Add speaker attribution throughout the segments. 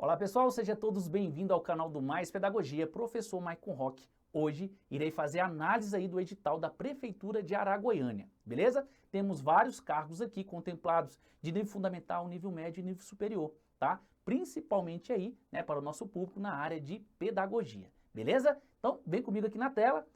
Speaker 1: Olá pessoal, sejam todos bem-vindos ao canal do Mais Pedagogia, professor Maicon Roque. Hoje irei fazer análise aí do edital da Prefeitura de Araguaiânia, beleza? Temos vários cargos aqui contemplados de nível fundamental, nível médio e nível superior, tá? Principalmente aí, né, para o nosso público na área de pedagogia, beleza? Então, vem comigo aqui na tela.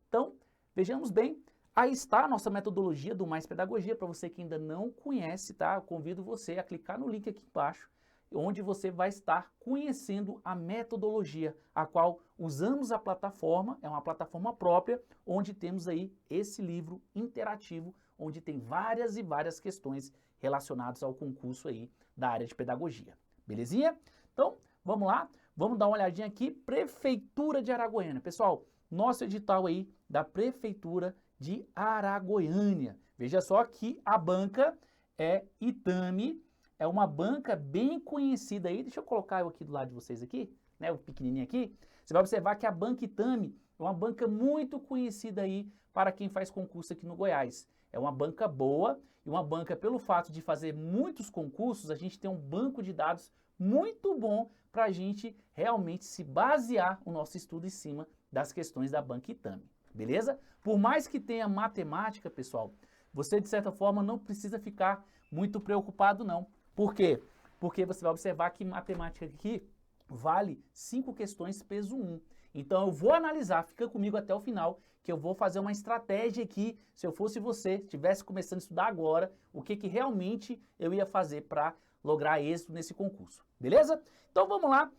Speaker 1: Então, vejamos bem, aí está a nossa metodologia do Mais Pedagogia, para você que ainda não conhece, tá? Eu convido você a clicar no link aqui embaixo, onde você vai estar conhecendo a metodologia, a qual usamos a plataforma, é uma plataforma própria, onde temos aí esse livro interativo, onde tem várias e várias questões relacionadas ao concurso aí da área de pedagogia. Belezinha? Então, vamos lá, vamos dar uma olhadinha aqui, Prefeitura de Araguaiânia. Pessoal, nosso edital aí da Prefeitura de Araguaiânia. Veja só que a banca é Itami. É uma banca bem conhecida aí, deixa eu colocar eu aqui do lado de vocês aqui, né, o pequenininho aqui. Você vai observar que a banca Itami é uma banca muito conhecida aí para quem faz concurso aqui no Goiás. É uma banca boa e uma banca, pelo fato de fazer muitos concursos, a gente tem um banco de dados muito bom para a gente realmente se basear o nosso estudo em cima das questões da banca Itami, beleza? Por mais que tenha matemática, pessoal, você de certa forma não precisa ficar muito preocupado não. Por quê? Porque você vai observar que matemática aqui vale 5 questões peso 1. Então eu vou analisar, fica comigo até o final, que eu vou fazer uma estratégia aqui, se eu fosse você, estivesse começando a estudar agora, o que realmente eu ia fazer para lograr êxito nesse concurso, beleza? Então vamos lá,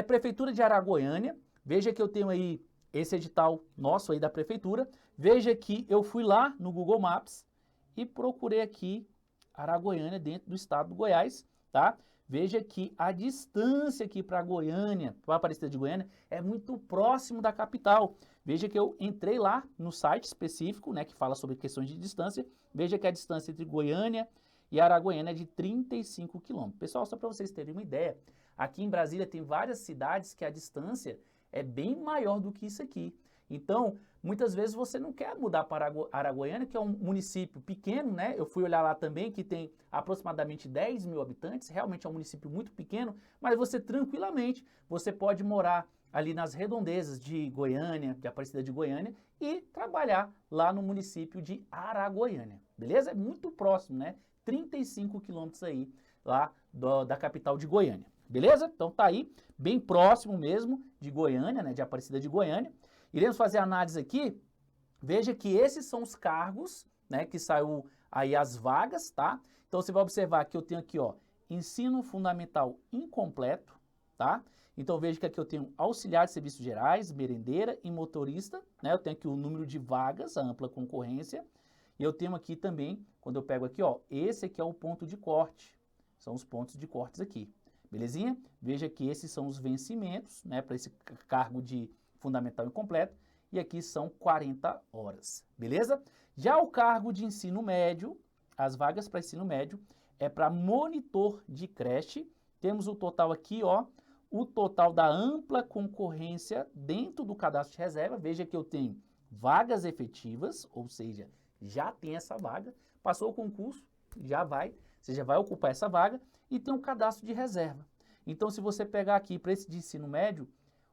Speaker 1: Prefeitura de Araguaiânia, veja que eu tenho aí esse edital nosso aí da Prefeitura, veja que eu fui lá no Google Maps e procurei aqui Araguaiânia dentro do estado do Goiás, tá? Veja que a distância aqui para Goiânia, para Aparecida de Goiânia, é muito próximo da capital. Veja que eu entrei lá no site específico, né, que fala sobre questões de distância. Veja que a distância entre Goiânia e Araguaiânia é de 35 quilômetros. Pessoal, só para vocês terem uma ideia, aqui em Brasília tem várias cidades que a distância é bem maior do que isso aqui. Então, muitas vezes você não quer mudar para Araguaiânia, que é um município pequeno, né? Eu fui olhar lá também, que tem aproximadamente 10 mil habitantes, realmente é um município muito pequeno, mas você tranquilamente, você pode morar ali nas redondezas de Goiânia, de Aparecida de Goiânia, e trabalhar lá no município de Araguaiânia, beleza? É muito próximo, né? 35 quilômetros aí, lá da capital de Goiânia, beleza? Então tá aí, bem próximo mesmo de Goiânia, né? De Aparecida de Goiânia. Iremos fazer a análise aqui, veja que esses são os cargos, né, que saiu aí as vagas, tá? Então você vai observar que eu tenho aqui, ó, ensino fundamental incompleto, tá? Então veja que aqui eu tenho auxiliar de serviços gerais, merendeira e motorista, né? Eu tenho aqui o número de vagas, a ampla concorrência, e eu tenho aqui também, quando eu pego aqui, ó, esse aqui é o ponto de corte, são os pontos de cortes aqui, belezinha? Veja que esses são os vencimentos, né, para esse cargo de fundamental incompleto, e aqui são 40 horas, beleza? Já o cargo de ensino médio, as vagas para ensino médio, é para monitor de creche, temos o total aqui, ó, o total da ampla concorrência dentro do cadastro de reserva, veja que eu tenho vagas efetivas, ou seja, já tem essa vaga, passou o concurso, você já vai ocupar essa vaga, e tem um cadastro de reserva. Então, se você pegar aqui para esse de ensino médio,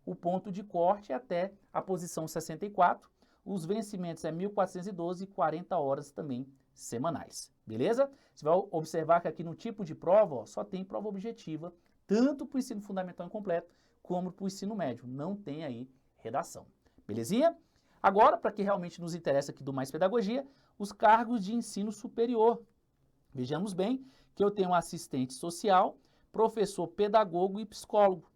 Speaker 1: o ponto de corte é até a posição 64, os vencimentos é 1.412 e 40 horas também semanais, beleza? Você vai observar que aqui no tipo de prova, ó, só tem prova objetiva, tanto para o ensino fundamental incompleto, como para o ensino médio, não tem aí redação, belezinha? Agora, para que realmente nos interessa aqui do Mais Pedagogia, os cargos de ensino superior. Vejamos bem que eu tenho assistente social, professor pedagogo e psicólogo.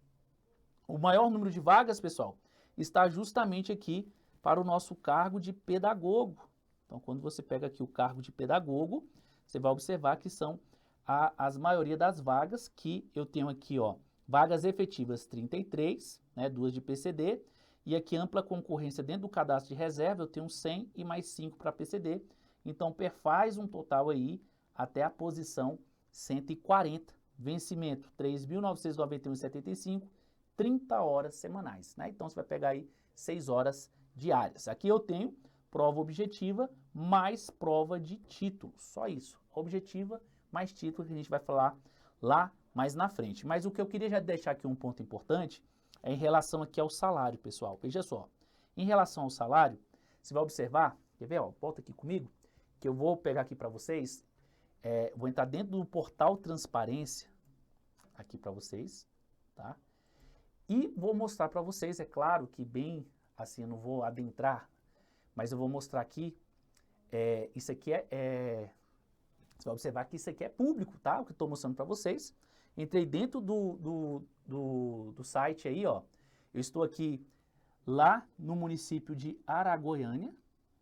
Speaker 1: O maior número de vagas, pessoal, está justamente aqui para o nosso cargo de pedagogo. Então, quando você pega aqui o cargo de pedagogo, você vai observar que são as maioria das vagas que eu tenho aqui, ó, vagas efetivas 33, né, 2 de PCD, e aqui ampla concorrência dentro do cadastro de reserva, eu tenho 100 e mais 5 para PCD, então perfaz um total aí até a posição 140, vencimento 3.991,75, 30 horas semanais, né? Então você vai pegar aí 6 horas diárias. Aqui eu tenho prova objetiva mais prova de título, só isso. Objetiva mais título que a gente vai falar lá mais na frente. Mas o que eu queria já deixar aqui um ponto importante é em relação aqui ao salário, pessoal. Veja só, em relação ao salário, você vai observar, quer ver, ó, volta aqui comigo, que eu vou pegar aqui para vocês, vou entrar dentro do portal Transparência, aqui para vocês, tá? E vou mostrar para vocês, é claro que bem, assim, eu não vou adentrar, mas eu vou mostrar aqui, isso aqui você vai observar que isso aqui é público, tá? O que eu estou mostrando para vocês. Entrei dentro do site aí, ó, eu estou aqui lá no município de Araguaiânia,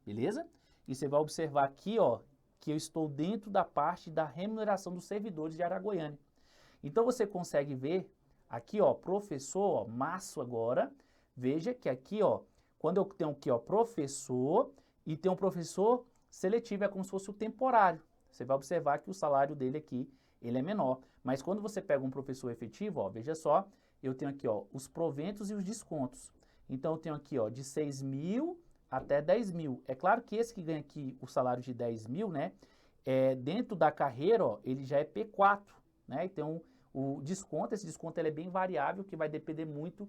Speaker 1: beleza? E você vai observar aqui, ó, que eu estou dentro da parte da remuneração dos servidores de Araguaiânia. Então você consegue ver aqui, ó, professor, ó, março agora, veja que aqui, ó, quando eu tenho aqui, ó, professor e tem um professor seletivo, é como se fosse o temporário. Você vai observar que o salário dele aqui, ele é menor. Mas quando você pega um professor efetivo, ó, veja só, eu tenho aqui, ó, os proventos e os descontos. Então eu tenho aqui, ó, de 6 mil até 10 mil. É claro que esse que ganha aqui o salário de 10 mil, né, dentro da carreira, ó, ele já é P4, né, então o desconto, esse desconto ele é bem variável, que vai depender muito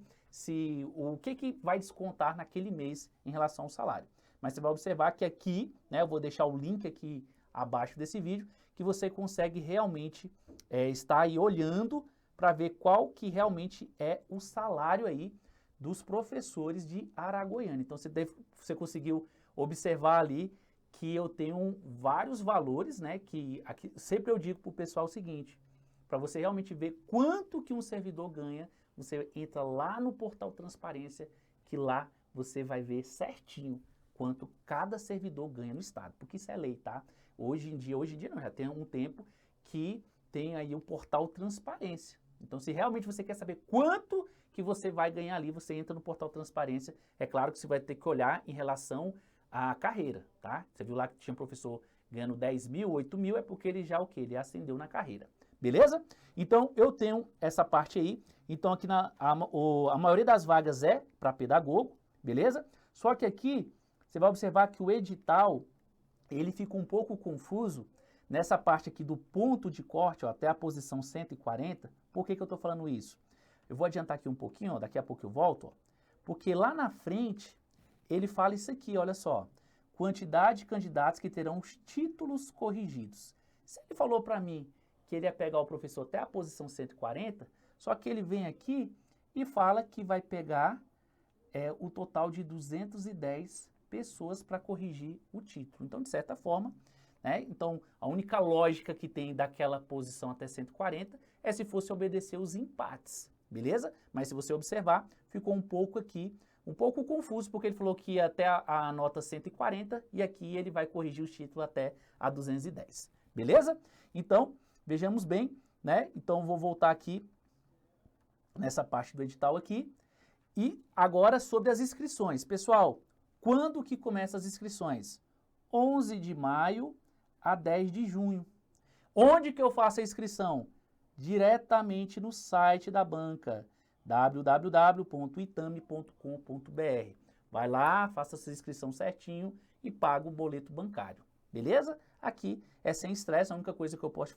Speaker 1: o que vai descontar naquele mês em relação ao salário. Mas você vai observar que aqui, né, eu vou deixar o link aqui abaixo desse vídeo, que você consegue realmente estar aí olhando para ver qual que realmente é o salário aí dos professores de Araguaiânia. Então você conseguiu observar ali que eu tenho vários valores, né, que aqui, sempre eu digo para o pessoal o seguinte, para você realmente ver quanto que um servidor ganha, você entra lá no portal Transparência, que lá você vai ver certinho quanto cada servidor ganha no estado, porque isso é lei, tá? Hoje em dia não, já tem um tempo que tem aí o portal Transparência. Então, se realmente você quer saber quanto que você vai ganhar ali, você entra no portal Transparência. É claro que você vai ter que olhar em relação à carreira, tá? Você viu lá que tinha um professor ganhando 10 mil, 8 mil, é porque ele já ele ascendeu na carreira. Beleza? Então, eu tenho essa parte aí. Então, aqui a maioria das vagas é para pedagogo, beleza? Só que aqui, você vai observar que o edital, ele fica um pouco confuso nessa parte aqui do ponto de corte, ó, até a posição 140. Por que eu estou falando isso? Eu vou adiantar aqui um pouquinho, ó, daqui a pouco eu volto, ó, porque lá na frente ele fala isso aqui, olha só, quantidade de candidatos que terão os títulos corrigidos. Se ele falou para mim que ele ia pegar o professor até a posição 140, só que ele vem aqui e fala que vai pegar o total de 210 pessoas para corrigir o título. Então, de certa forma, né, então a única lógica que tem daquela posição até 140 é se fosse obedecer os empates, beleza? Mas se você observar, ficou um pouco aqui, um pouco confuso, porque ele falou que ia até a nota 140 e aqui ele vai corrigir o título até a 210, beleza? Então, vejamos bem, né? Então, vou voltar aqui nessa parte do edital aqui. E agora sobre as inscrições. Pessoal, quando que começam as inscrições? 11 de maio a 10 de junho. Onde que eu faço a inscrição? Diretamente no site da banca, www.itame.com.br. Vai lá, faça essa inscrição certinho e paga o boleto bancário. Beleza? Aqui é sem estresse, a única coisa que eu posso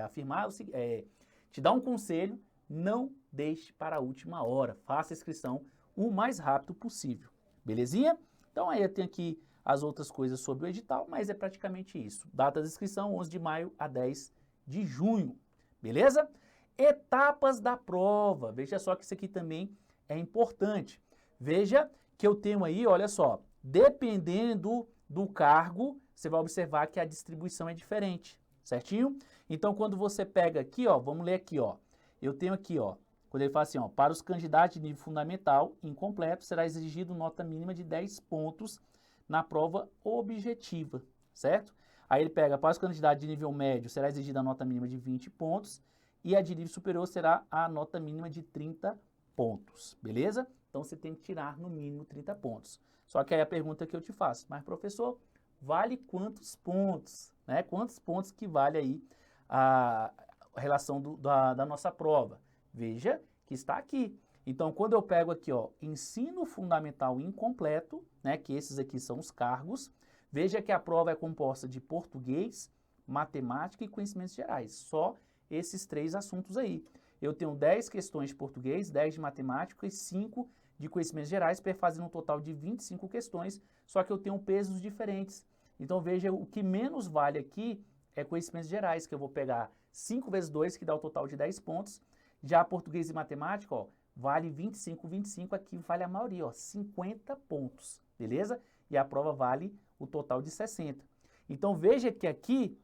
Speaker 1: afirmar é te dar um conselho, não deixe para a última hora, faça a inscrição o mais rápido possível, belezinha? Então aí eu tenho aqui as outras coisas sobre o edital, mas é praticamente isso. Data de inscrição, 11 de maio a 10 de junho, beleza? Etapas da prova, veja só que isso aqui também é importante. Veja que eu tenho aí, olha só, dependendo do cargo, você vai observar que a distribuição é diferente, certinho? Então, quando você pega aqui, ó, vamos ler aqui, ó, eu tenho aqui, ó, quando ele fala assim, ó, para os candidatos de nível fundamental incompleto, será exigido nota mínima de 10 pontos na prova objetiva, certo? Aí ele pega, para os candidatos de nível médio, será exigida a nota mínima de 20 pontos e a de nível superior será a nota mínima de 30 pontos, beleza? Então, você tem que tirar no mínimo 30 pontos. Só que aí a pergunta que eu te faço, mas professor, vale quantos pontos, né? Quantos pontos que vale aí a relação da nossa prova? Veja que está aqui. Então, quando eu pego aqui, ó, ensino fundamental incompleto, né, que esses aqui são os cargos, veja que a prova é composta de português, matemática e conhecimentos gerais. Só esses 3 assuntos aí. Eu tenho 10 questões de português, 10 de matemática e 5 de conhecimentos gerais, fazendo um total de 25 questões, só que eu tenho pesos diferentes. Então veja, o que menos vale aqui é conhecimentos gerais, que eu vou pegar 5 vezes 2, que dá o total de 10 pontos. Já português e matemática, ó, vale 25, 25, aqui vale a maioria, ó, 50 pontos, beleza? E a prova vale o total de 60. Então veja que aqui,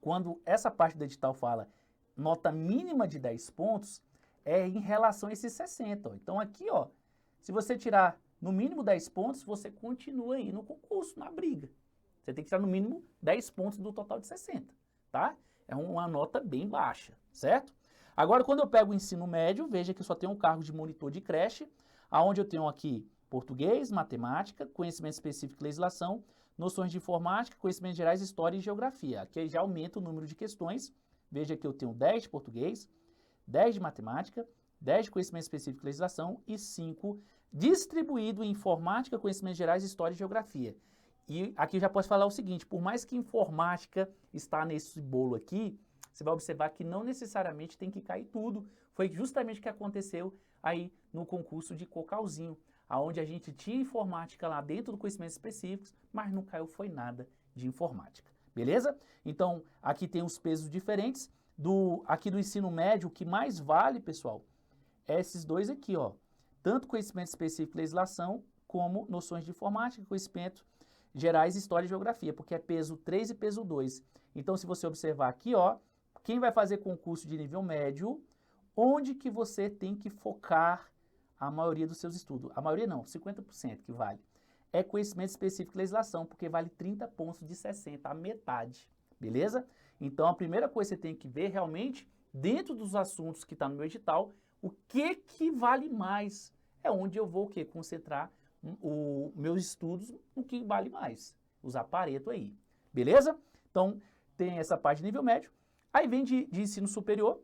Speaker 1: quando essa parte do edital fala nota mínima de 10 pontos, é em relação a esses 60. Ó. Então aqui, ó, se você tirar no mínimo 10 pontos, você continua aí no concurso, na briga. Você tem que tirar no mínimo 10 pontos do total de 60, tá? É uma nota bem baixa, certo? Agora, quando eu pego o ensino médio, veja que eu só tenho um cargo de monitor de creche, aonde eu tenho aqui português, matemática, conhecimento específico e legislação, noções de informática, conhecimentos gerais, história e geografia. Aqui já aumenta o número de questões. Veja que eu tenho 10 de português, 10 de matemática, 10 de conhecimento específico e legislação e 5 distribuído em informática, conhecimentos gerais, história e geografia. E aqui eu já posso falar o seguinte, por mais que informática está nesse bolo aqui, você vai observar que não necessariamente tem que cair tudo. Foi justamente o que aconteceu aí no concurso de Cocalzinho, onde a gente tinha informática lá dentro do conhecimentos específicos, mas não caiu foi nada de informática. Beleza? Então, aqui tem os pesos diferentes. Aqui do ensino médio, o que mais vale, pessoal, é esses dois aqui, ó. Tanto conhecimento específico e legislação, como noções de informática, conhecimento gerais, história e geografia, porque é peso 3 e peso 2. Então, se você observar aqui, ó, quem vai fazer concurso de nível médio, onde que você tem que focar a maioria dos seus estudos? A maioria não, 50% que vale. É conhecimento específico e legislação, porque vale 30 pontos de 60, a metade, beleza? Então, a primeira coisa que você tem que ver realmente, dentro dos assuntos que está no meu edital, o que vale mais? É onde eu vou o quê? Concentrar os meus estudos no que vale mais. Usar Pareto aí, beleza? Então, tem essa parte de nível médio. Aí vem de ensino superior.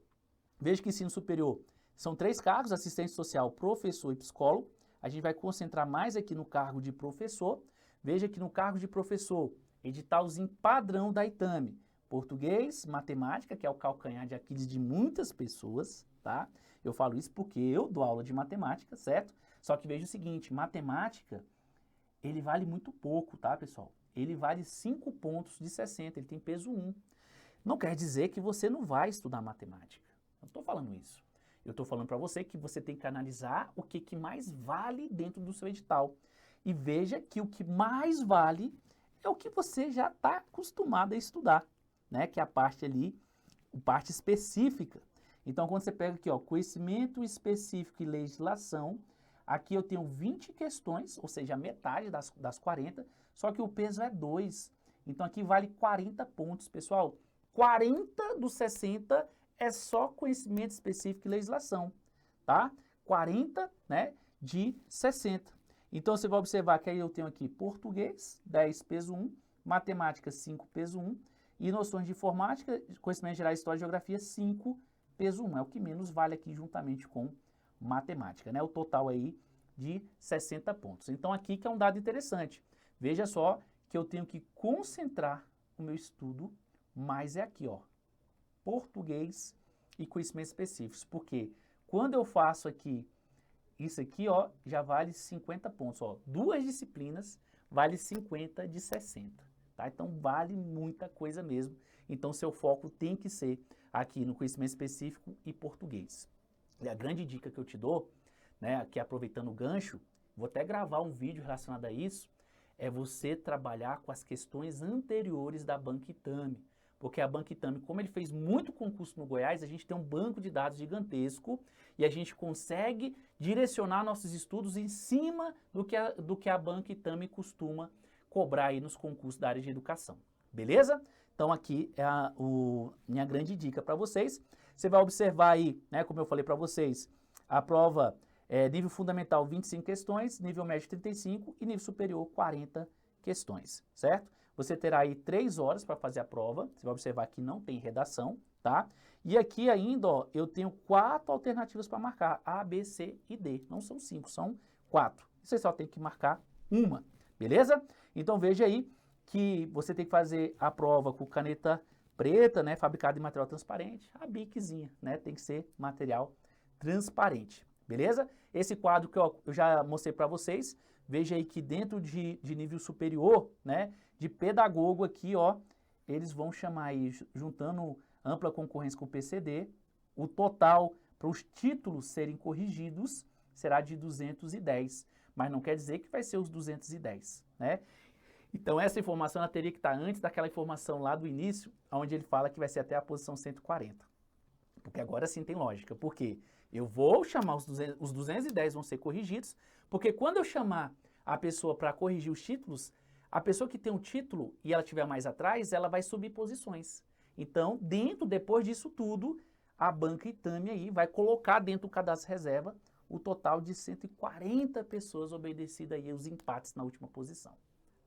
Speaker 1: Veja que ensino superior são 3 cargos, assistente social, professor e psicólogo. A gente vai concentrar mais aqui no cargo de professor. Veja que no cargo de professor, editalzinho padrão da ITAME. Português, matemática, que é o calcanhar de Aquiles de muitas pessoas, tá? Eu falo isso porque eu dou aula de matemática, certo? Só que veja o seguinte, matemática, ele vale muito pouco, tá, pessoal? Ele vale 5 pontos de 60, ele tem peso 1. Não quer dizer que você não vai estudar matemática. Não estou falando isso. Eu estou falando para você que você tem que analisar o que mais vale dentro do seu edital. E veja que o que mais vale é o que você já está acostumado a estudar, né? Que é a parte ali, a parte específica. Então, quando você pega aqui, ó, conhecimento específico e legislação, aqui eu tenho 20 questões, ou seja, a metade das 40, só que o peso é 2. Então, aqui vale 40 pontos, pessoal. 40 dos 60 é só conhecimento específico e legislação, tá? 40, né, de 60. Então, você vai observar que aí eu tenho aqui português, 10 peso 1, matemática 5 peso 1, e noções de informática, conhecimentos gerais, história e geografia 5 peso 1. É o que menos vale aqui juntamente com matemática, né? O total aí de 60 pontos. Então, aqui que é um dado interessante. Veja só que eu tenho que concentrar o meu estudo, mas é aqui, ó, português e conhecimentos específicos. Porque quando eu faço aqui, isso aqui, ó, já vale 50 pontos, ó. 2 disciplinas vale 50 de 60, tá? Então, vale muita coisa mesmo. Então, seu foco tem que ser aqui no conhecimento específico e português. E a grande dica que eu te dou, né, aqui aproveitando o gancho, vou até gravar um vídeo relacionado a isso, é você trabalhar com as questões anteriores da Banca ITAME. Porque a Banca ITAME, como ele fez muito concurso no Goiás, a gente tem um banco de dados gigantesco e a gente consegue direcionar nossos estudos em cima do que a Banca ITAME costuma cobrar aí nos concursos da área de educação. Beleza? Então aqui é minha grande dica para vocês. Você vai observar aí, né, como eu falei para vocês, a prova nível fundamental 25 questões, nível médio 35 e nível superior 40 questões, certo? Você terá aí 3 horas para fazer a prova, você vai observar que não tem redação, tá? E aqui ainda, ó, eu tenho 4 alternativas para marcar, A, B, C e D. Não são 5, são 4. Você só tem que marcar uma, beleza? Então veja aí que você tem que fazer a prova com caneta preta, né, fabricada em material transparente, a biquezinha, né, tem que ser material transparente, beleza? Esse quadro que eu já mostrei para vocês, veja aí que dentro de nível superior, né, de pedagogo aqui, ó, eles vão chamar aí, juntando ampla concorrência com o PCD, o total para os títulos serem corrigidos será de 210, mas não quer dizer que vai ser os 210, né? Então essa informação ela teria que estar antes daquela informação lá do início, onde ele fala que vai ser até a posição 140. Porque agora sim tem lógica. Por quê? Eu vou chamar os 210 vão ser corrigidos, porque quando eu chamar a pessoa para corrigir os títulos, a pessoa que tem um título e ela estiver mais atrás, ela vai subir posições. Então, depois disso tudo, a banca Itami aí vai colocar dentro do cadastro reserva o total de 140 pessoas obedecidas aí os empates na última posição.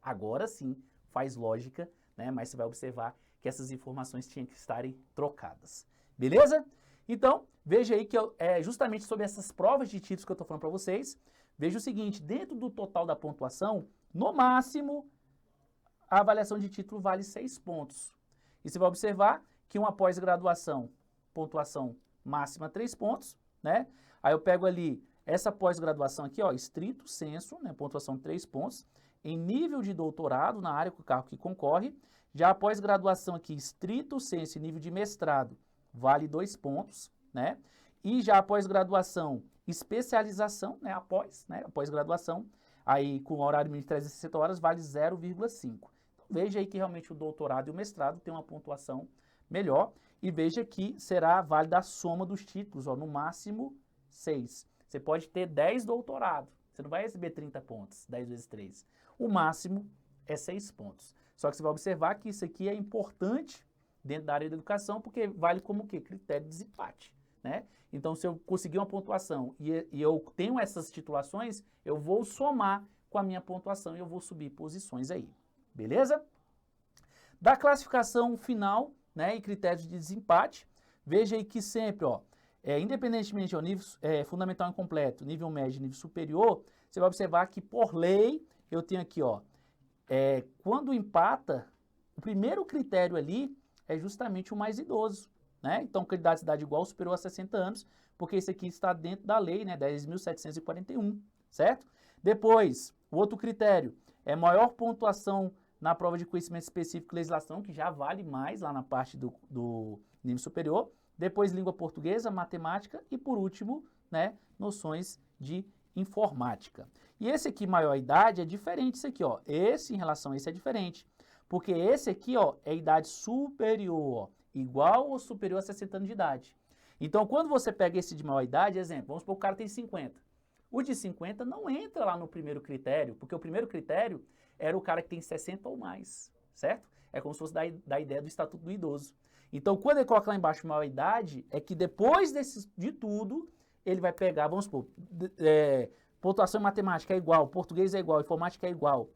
Speaker 1: Agora sim, faz lógica, né? Mas você vai observar que essas informações tinham que estarem trocadas. Beleza? Então, veja aí que justamente sobre essas provas de títulos que eu estou falando para vocês, veja o seguinte, dentro do total da pontuação, no máximo, a avaliação de título vale 6 pontos. E você vai observar que uma pós-graduação, pontuação máxima 3 pontos, né? Aí eu pego ali essa pós-graduação aqui, ó, estrito sensu, né, pontuação 3 pontos, em nível de doutorado, na área que o carro que concorre, já a pós-graduação aqui, estrito sensu, nível de mestrado, vale 2 pontos, né? E já a pós-graduação, especialização, né, após, né, a pós-graduação, aí com horário mínimo de 360 horas, vale 0,5. Então, veja aí que realmente o doutorado e o mestrado tem uma pontuação melhor, e veja que será válida a soma dos títulos, ó, no máximo 6. Você pode ter 10 doutorados, você não vai receber 30 pontos, 10 vezes 3. O máximo é 6 pontos. Só que você vai observar que isso aqui é importante dentro da área da educação, porque vale como o quê? Critério de desempate, né? Então, se eu conseguir uma pontuação e eu tenho essas titulações, eu vou somar com a minha pontuação e eu vou subir posições aí, beleza? Da classificação final, né, e critérios de desempate, veja aí que sempre, ó, independentemente do nível fundamental incompleto, nível médio e nível superior, você vai observar que por lei, eu tenho aqui, ó, quando empata, o primeiro critério ali é justamente o mais idoso, né? Então, candidato de idade igual ou superior a 60 anos, porque isso aqui está dentro da lei, né, 10.741, certo? Depois, o outro critério é maior pontuação na prova de conhecimento específico e legislação, que já vale mais lá na parte do nível superior. Depois, língua portuguesa, matemática e, por último, né, noções de informática. E esse aqui, maior idade, é diferente isso aqui, ó. Esse, em relação a esse, é diferente. Porque esse aqui, ó, é idade superior, ó, igual ou superior a 60 anos de idade. Então, quando você pega esse de maior idade, exemplo, vamos supor que o cara tem 50. O de 50 não entra lá no primeiro critério, porque o primeiro critério era o cara que tem 60 ou mais, certo? É como se fosse da ideia do Estatuto do Idoso. Então, quando ele coloca lá embaixo maior idade, é que depois de tudo, ele vai pegar, vamos supor, pontuação em matemática é igual, português é igual, informática é igual.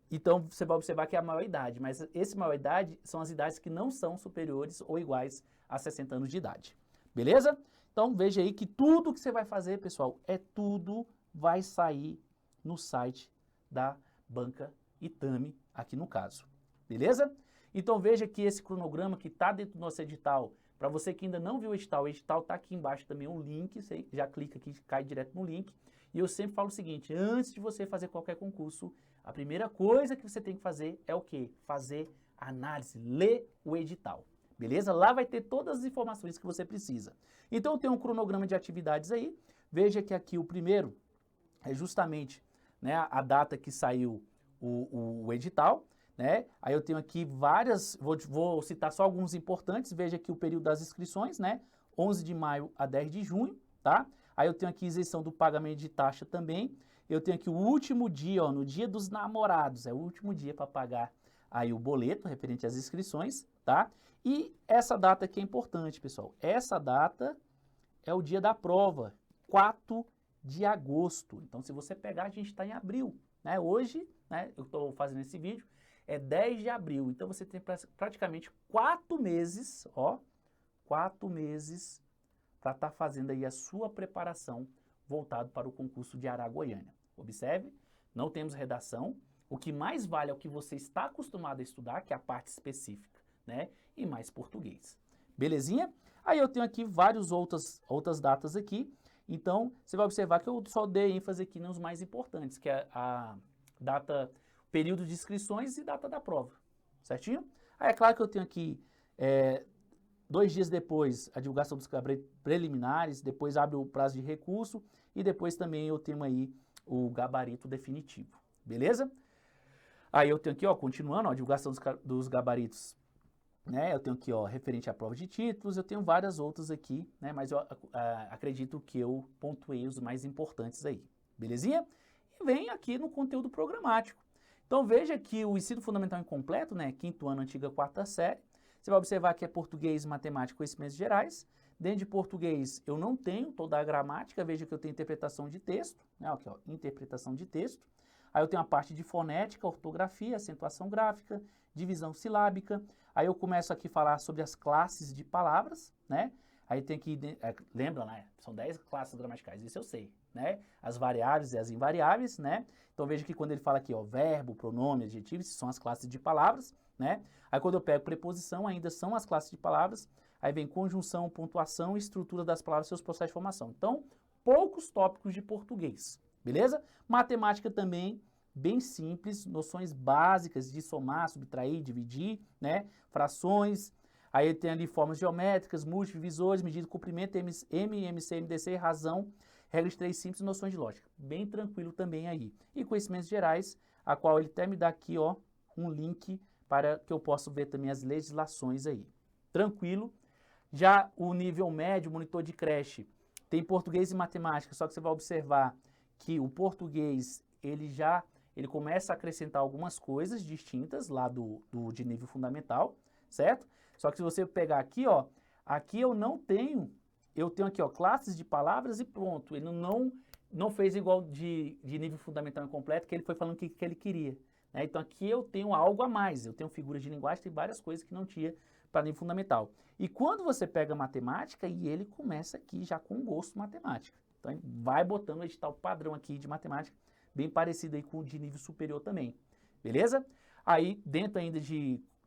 Speaker 1: Então, você vai observar que é a maior idade, mas esse maior idade são as idades que não são superiores ou iguais a 60 anos de idade. Beleza? Então, veja aí que tudo que você vai fazer, pessoal, tudo vai sair no site da banca Itami, aqui no caso. Beleza? Então, veja que esse cronograma que está dentro do nosso edital, para você que ainda não viu o edital está aqui embaixo também um link, você já clica aqui, cai direto no link. E eu sempre falo o seguinte, antes de você fazer qualquer concurso, a primeira coisa que você tem que fazer é o quê? Fazer análise, ler o edital. Beleza? Lá vai ter todas as informações que você precisa. Então, eu tenho um cronograma de atividades aí. Veja que aqui o primeiro é justamente, né, a data que saiu o edital, né? Aí eu tenho aqui várias, vou citar só alguns importantes. Veja aqui o período das inscrições, né? 11 de maio a 10 de junho, tá? Aí eu tenho aqui isenção do pagamento de taxa também. Eu tenho aqui o último dia, ó, no dia dos namorados, é o último dia para pagar aí o boleto referente às inscrições, tá? E essa data aqui é importante, pessoal. Essa data é o dia da prova, 4 de agosto. Então, se você pegar, a gente está em abril, né? Hoje, né, eu estou fazendo esse vídeo, é 10 de abril. Então, você tem praticamente 4 meses, ó, 4 meses para estar fazendo aí a sua preparação voltado para o concurso de Araguaiânia. Observe, não temos redação. O que mais vale é o que você está acostumado a estudar, que é a parte específica, né? E mais português. Belezinha? Aí eu tenho aqui várias outras datas aqui. Então, você vai observar que eu só dei ênfase aqui nos mais importantes, que é a data, período de inscrições e data da prova. Certinho? Aí é claro que eu tenho aqui 2 dias depois a divulgação dos gabaritos preliminares, depois abre o prazo de recurso e depois também eu tenho aí o gabarito definitivo. Beleza? Aí eu tenho aqui, ó, continuando, ó, a divulgação dos gabaritos, né? Eu tenho aqui, ó, referente à prova de títulos, eu tenho várias outras aqui, né? Mas eu acredito que eu pontuei os mais importantes aí. Belezinha? E vem aqui no conteúdo programático. Então veja que o ensino fundamental incompleto, né? 5º ano, antiga 4ª série. Você vai observar que é português, matemática e conhecimentos gerais. Dentro de português eu não tenho toda a gramática, veja que eu tenho interpretação de texto, né? Aqui, ó, interpretação de texto. Aí eu tenho a parte de fonética, ortografia, acentuação gráfica, divisão silábica. Aí eu começo aqui a falar sobre as classes de palavras, né? Aí tem que, lembra, né? São 10 classes gramaticais, isso eu sei, né? As variáveis e as invariáveis, né? Então veja que quando ele fala aqui, ó, verbo, pronome, adjetivo, isso são as classes de palavras, né? Aí quando eu pego preposição, ainda são as classes de palavras. Aí vem conjunção, pontuação e estrutura das palavras e seus processos de formação. Então, poucos tópicos de português, beleza? Matemática também, bem simples, noções básicas de somar, subtrair, dividir, né? Frações, aí tem ali formas geométricas, múltiplos, divisores, medida de comprimento, MC, MDC, razão, regras de 3 simples e noções de lógica. Bem tranquilo também aí. E conhecimentos gerais, a qual ele até me dá aqui, ó, um link para que eu possa ver também as legislações aí. Tranquilo. Já o nível médio, monitor de creche, tem português e matemática, só que você vai observar que o português, ele começa a acrescentar algumas coisas distintas lá de nível fundamental, certo? Só que se você pegar aqui, ó, aqui eu tenho aqui, ó, classes de palavras e pronto. Ele não fez igual de nível fundamental incompleto, que ele foi falando o que ele queria, né? Então aqui eu tenho algo a mais, eu tenho figuras de linguagem, tem várias coisas que não tinha para nível fundamental. E quando você pega matemática, e ele começa aqui já com gosto matemática. Então ele vai botando o edital padrão aqui de matemática, bem parecido aí com o de nível superior também, beleza? Aí dentro ainda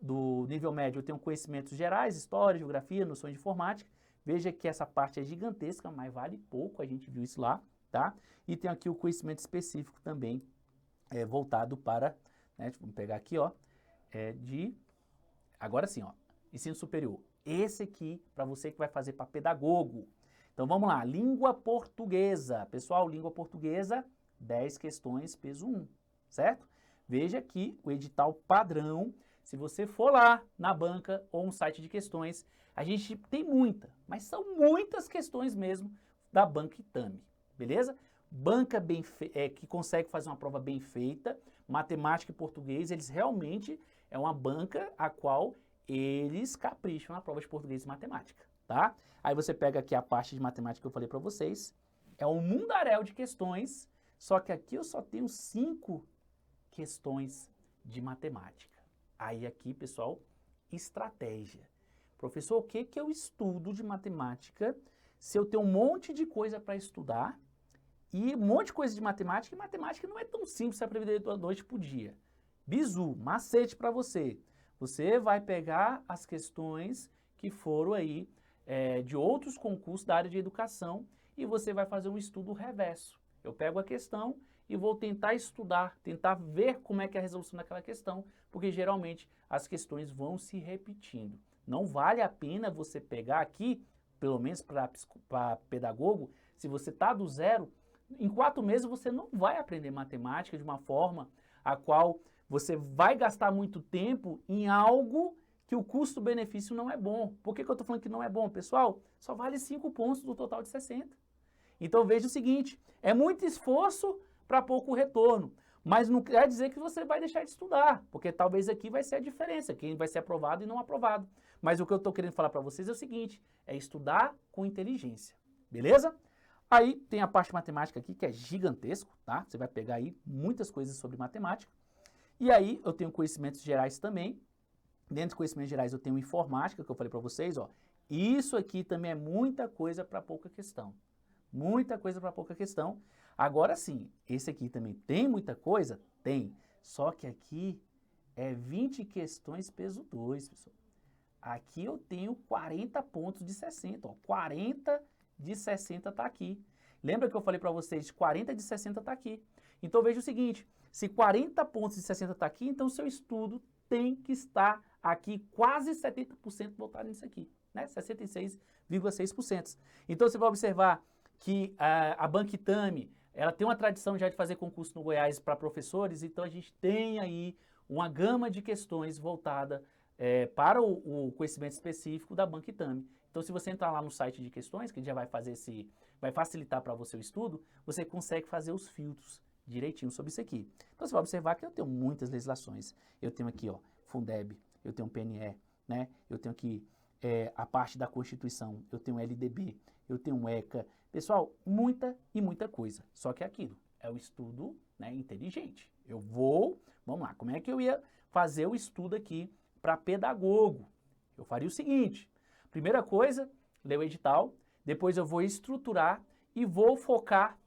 Speaker 1: do nível médio eu tenho conhecimentos gerais, história, geografia, noções de informática. Veja que essa parte é gigantesca, mas vale pouco, a gente viu isso lá, tá? E tem aqui o conhecimento específico também, voltado para, né, vamos pegar aqui, ó, agora sim, ó, ensino superior. Esse aqui, para você que vai fazer para pedagogo. Então vamos lá, língua portuguesa. Pessoal, língua portuguesa, 10 questões, peso 1, certo? Veja aqui o edital padrão. Se você for lá na banca ou um site de questões, a gente tem mas são muitas questões mesmo da banca Itami, beleza? Banca que consegue fazer uma prova bem feita, matemática e português, eles realmente é uma banca a qual eles capricham na prova de português e matemática, tá? Aí você pega aqui a parte de matemática que eu falei para vocês, é um mundaréu de questões, só que aqui eu só tenho 5 questões de matemática. Aí aqui, pessoal, estratégia. Professor, o que eu estudo de matemática se eu tenho um monte de coisa para estudar e um monte de coisa de matemática, e matemática não é tão simples para aprender da noite para o dia. Bizu, macete para você. Você vai pegar as questões que foram aí de outros concursos da área de educação e você vai fazer um estudo reverso. Eu pego a questão e vou tentar estudar, tentar ver como é que é a resolução daquela questão, porque geralmente as questões vão se repetindo. Não vale a pena você pegar aqui, pelo menos para pedagogo, se você está do zero, em 4 meses você não vai aprender matemática de uma forma a qual você vai gastar muito tempo em algo que o custo-benefício não é bom. Por que eu estou falando que não é bom, pessoal? Só vale 5 pontos do total de 60. Então veja o seguinte, é muito esforço para pouco retorno, mas não quer dizer que você vai deixar de estudar, porque talvez aqui vai ser a diferença, quem vai ser aprovado e não aprovado. Mas o que eu estou querendo falar para vocês é o seguinte, é estudar com inteligência, beleza? Aí tem a parte matemática aqui que é gigantesco, tá? Você vai pegar aí muitas coisas sobre matemática. E aí eu tenho conhecimentos gerais também. Dentro dos conhecimentos gerais eu tenho informática, que eu falei para vocês, ó. Isso aqui também é muita coisa para pouca questão. Muita coisa para pouca questão. Agora sim, esse aqui também tem muita coisa? Tem. Só que aqui é 20 questões peso 2, pessoal. Aqui eu tenho 40 pontos de 60, ó. 40 de 60 está aqui. Lembra que eu falei para vocês, 40 de 60 está aqui. Então veja o seguinte, se 40 pontos de 60 está aqui, então seu estudo tem que estar aqui quase 70% voltado nisso aqui, né? 66,6%. Então você vai observar que a Banquitame, ela tem uma tradição já de fazer concurso no Goiás para professores, então a gente tem aí uma gama de questões voltada para o conhecimento específico da Banquitame. Então se você entrar lá no site de questões, que já vai fazer vai facilitar para você o estudo, você consegue fazer os filtros direitinho sobre isso aqui. Então você vai observar que eu tenho muitas legislações. Eu tenho aqui, ó, Fundeb, eu tenho PNE, né? Eu tenho aqui a parte da Constituição, eu tenho LDB, eu tenho ECA. Pessoal, muita e muita coisa. Só que é aquilo, é o estudo, né, inteligente. Vamos lá, como é que eu ia fazer o estudo aqui para pedagogo? Eu faria o seguinte, primeira coisa, ler o edital, depois eu vou estruturar e vou focar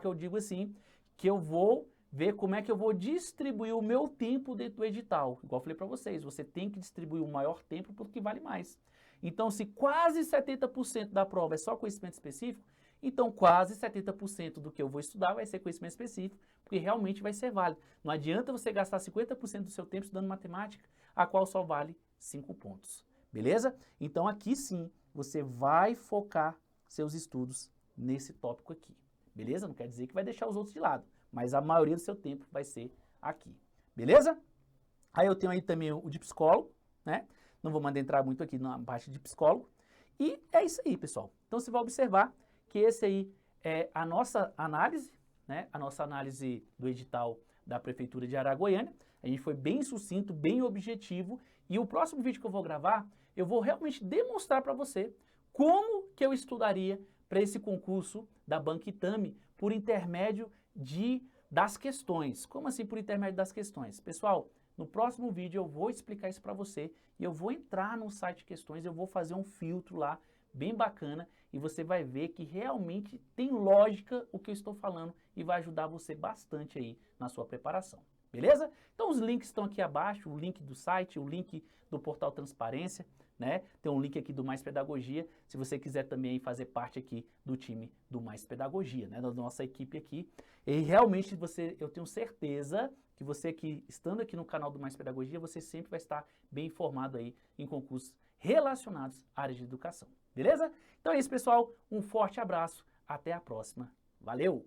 Speaker 1: que eu digo assim, que eu vou ver como é que eu vou distribuir o meu tempo dentro do edital. Igual eu falei para vocês, você tem que distribuir o maior tempo porque vale mais. Então, se quase 70% da prova é só conhecimento específico, então quase 70% do que eu vou estudar vai ser conhecimento específico, porque realmente vai ser válido. Não adianta você gastar 50% do seu tempo estudando matemática, a qual só vale 5 pontos. Beleza? Então aqui sim, você vai focar seus estudos nesse tópico aqui. Beleza? Não quer dizer que vai deixar os outros de lado, mas a maioria do seu tempo vai ser aqui. Beleza? Aí eu tenho aí também o de psicólogo, né? Não vou mandar entrar muito aqui na parte de psicólogo. E é isso aí, pessoal. Então você vai observar que esse aí é a nossa análise, né? A nossa análise do edital da Prefeitura de Araguaiânia. A gente foi bem sucinto, bem objetivo. E o próximo vídeo que eu vou gravar, eu vou realmente demonstrar para você como que eu estudaria para esse concurso da Banquitame por intermédio das questões. Como assim por intermédio das questões? Pessoal, no próximo vídeo eu vou explicar isso para você e eu vou entrar no site de questões, eu vou fazer um filtro lá bem bacana e você vai ver que realmente tem lógica o que eu estou falando e vai ajudar você bastante aí na sua preparação. Beleza? Então os links estão aqui abaixo, o link do site, o link do portal Transparência, né? Tem um link aqui do Mais Pedagogia, se você quiser também fazer parte aqui do time do Mais Pedagogia, né? Da nossa equipe aqui. E realmente eu tenho certeza que você aqui, estando aqui no canal do Mais Pedagogia, você sempre vai estar bem informado aí em concursos relacionados à área de educação. Beleza? Então é isso, pessoal. Um forte abraço. Até a próxima. Valeu!